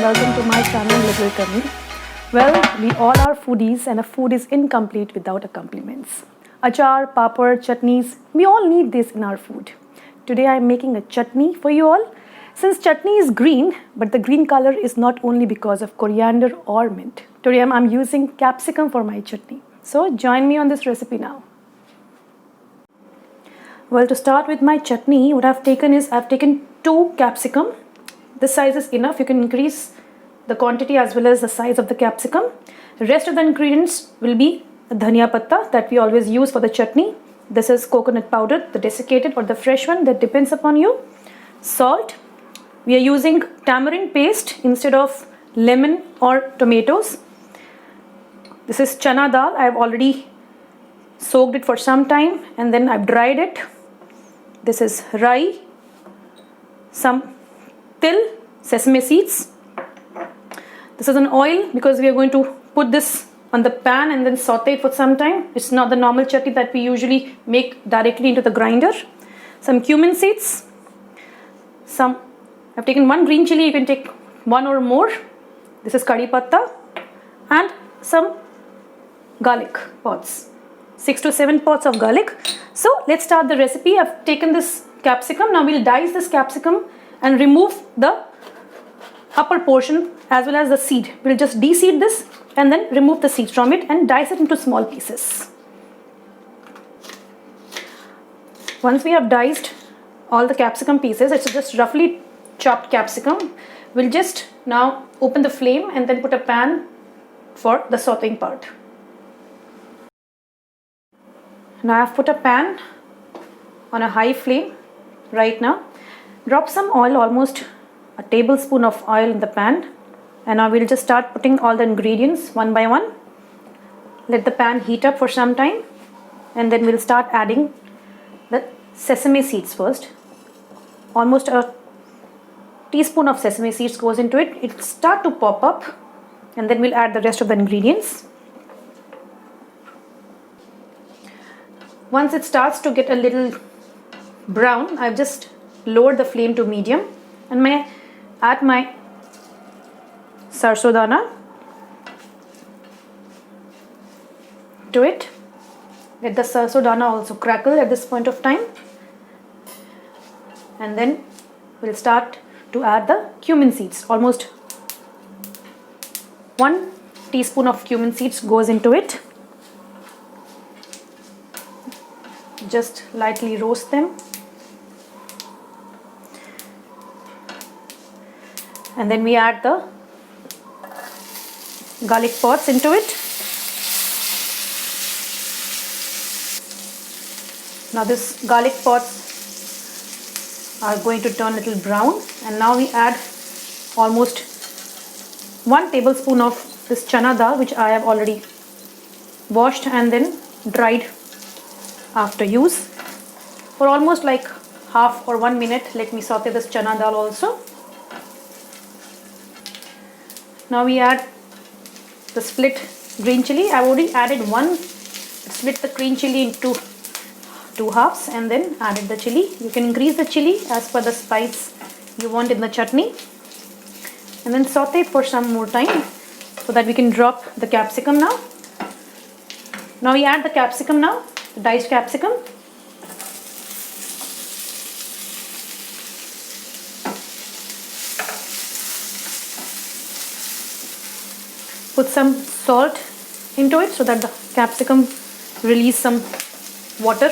welcome to my channel Little Tummy. Well, we all are foodies and a food is incomplete without accompaniments. Achar, papad, chutneys, we all need this in our food. Today I am making a chutney for you all. Since chutney is green, but the green color is not only because of coriander or mint. Today I'm using capsicum for my chutney. So join me on this recipe now. Well, to start with my chutney, what I've taken is I've taken 2 capsicum. This size is enough. You can increase the quantity as well as the size of the capsicum. The rest of the ingredients will be the dhaniya patta that we always use for the chutney. This is coconut powder, the desiccated or the fresh one, that depends upon you. Salt. We are using tamarind paste instead of lemon or tomatoes. This is chana dal. I have already soaked it for some time and then I've dried it. This is rai, some til, sesame seeds. This is an oil because we are going to put this on the pan and then saute it for some time. It's not the normal chutney that we usually make directly into the grinder. Some cumin seeds. I've taken 1 green chili, you can take 1 or more. This is curry patta and some garlic pods. 6 to 7 pods of garlic. So let's start the recipe. I've taken this capsicum. Now we'll dice this capsicum and remove the upper portion as well as the seed. We'll just de-seed this and then remove the seeds from it and dice it into small pieces. Once we have diced all the capsicum pieces, it's just roughly chopped capsicum. We'll just now open the flame and then put a pan for the sauteing part. Now I've put a pan on a high flame right now. Drop some oil, almost a tablespoon of oil in the pan, and now we'll just start putting all the ingredients one by one. Let the pan heat up for some time and then we'll start adding the sesame seeds first. Almost a teaspoon of sesame seeds goes into it. It'll start to pop up and then we'll add the rest of the ingredients. Once it starts to get a little brown, I've just lowered the flame to medium and add my sarson dana to it. Let the sarson dana also crackle at this point of time. And then we'll start to add the cumin seeds. Almost 1 teaspoon of cumin seeds goes into it. Just lightly roast them. And then we add the garlic pods into it. Now this garlic pods are going to turn a little brown, and now we add almost 1 tablespoon of this chana dal, which I have already washed and then dried after use. For almost like half or 1 minute, let me saute this chana dal also. Now we add the split green chili. I've already added split the green chili into 2 halves and then added the chili. You can increase the chili as per the spice you want in the chutney. And then saute it for some more time so that we can drop the capsicum now. Now we add the capsicum now, the diced capsicum. Put some salt into it so that the capsicum release some water.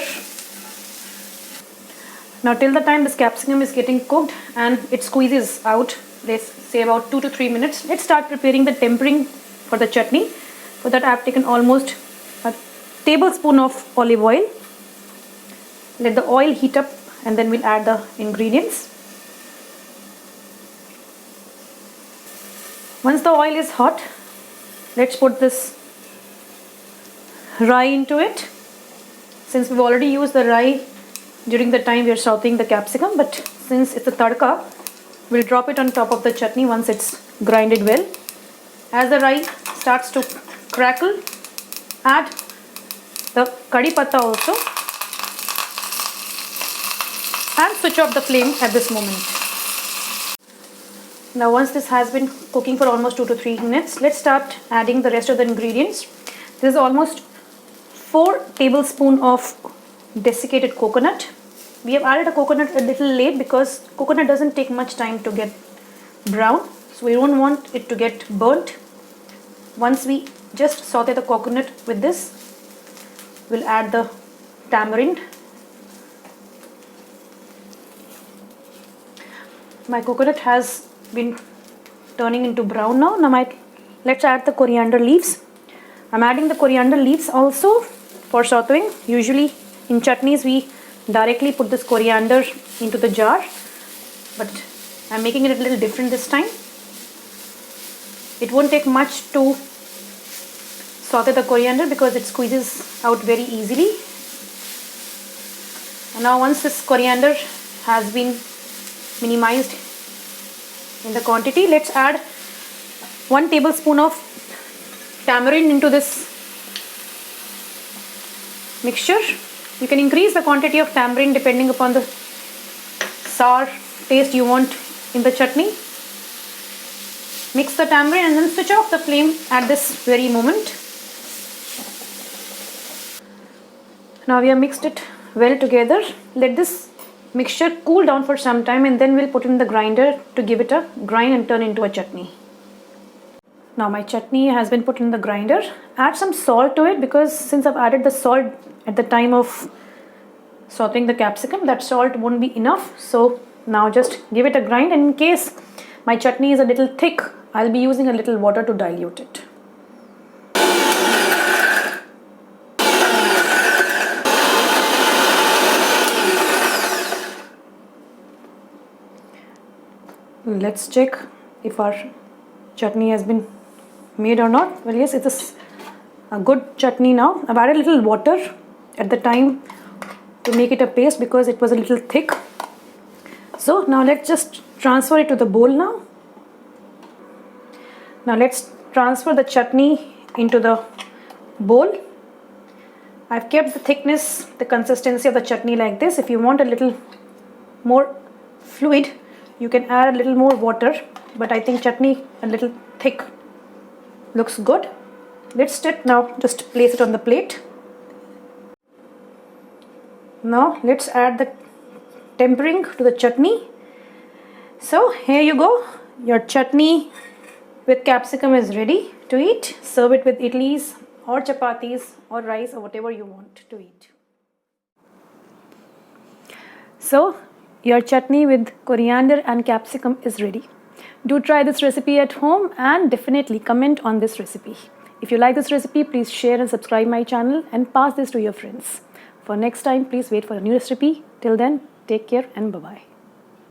Now till the time this capsicum is getting cooked and it squeezes out, let's say about 2 to 3 minutes, let's start preparing the tempering for the chutney. For that I have taken almost a tablespoon of olive oil. Let the oil heat up and then we'll add the ingredients. Once the oil is hot, let's put this rai into it. Since we've already used the rai during the time we are sauteing the capsicum, but since it's a tadka, we'll drop it on top of the chutney once it's grinded well. As the rai starts to crackle, add the curry patta also and switch off the flame at this moment. Now once this has been cooking for almost 2 to 3 minutes, let's start adding the rest of the ingredients. This is almost 4 tablespoons of desiccated coconut. We have added a coconut a little late because coconut doesn't take much time to get brown, so we don't want it to get burnt. Once we just saute the coconut with this, we'll add the tamarind. My coconut has been turning into brown now. Let's add the coriander leaves. I'm adding the coriander leaves also for sauteing. Usually in chutneys we directly put this coriander into the jar, but I'm making it a little different this time. It won't take much to saute the coriander because it squeezes out very easily. And now once this coriander has been minimized in the quantity, let's add 1 tablespoon of tamarind into this mixture. You can increase the quantity of tamarind depending upon the sour taste you want in the chutney. Mix the tamarind and then switch off the flame at this very moment. Now we have mixed it well together. Let this mixture cool down for some time and then we'll put in the grinder to give it a grind and turn into a chutney. Now my chutney has been put in the grinder. Add some salt to it because since I've added the salt at the time of sauteing the capsicum, that salt won't be enough. So now just give it a grind, and in case my chutney is a little thick, I'll be using a little water to dilute it. Let's check if our chutney has been made or not. Well, yes, it's a good chutney now. I've added a little water at the time to make it a paste because it was a little thick. So now let's just transfer it to the bowl now. Now let's transfer the chutney into the bowl. I've kept the thickness, the consistency of the chutney like this. If you want a little more fluid, you can add a little more water, but I think chutney a little thick looks good. Let's now just place it on the plate. Now let's add the tempering to the chutney. So here you go. Your chutney with capsicum is ready to eat. Serve it with idlis or chapatis or rice or whatever you want to eat. So your chutney with coriander and capsicum is ready. Do try this recipe at home and definitely comment on this recipe. If you like this recipe, please share and subscribe my channel and pass this to your friends. For next time, please wait for a new recipe. Till then, take care and bye-bye.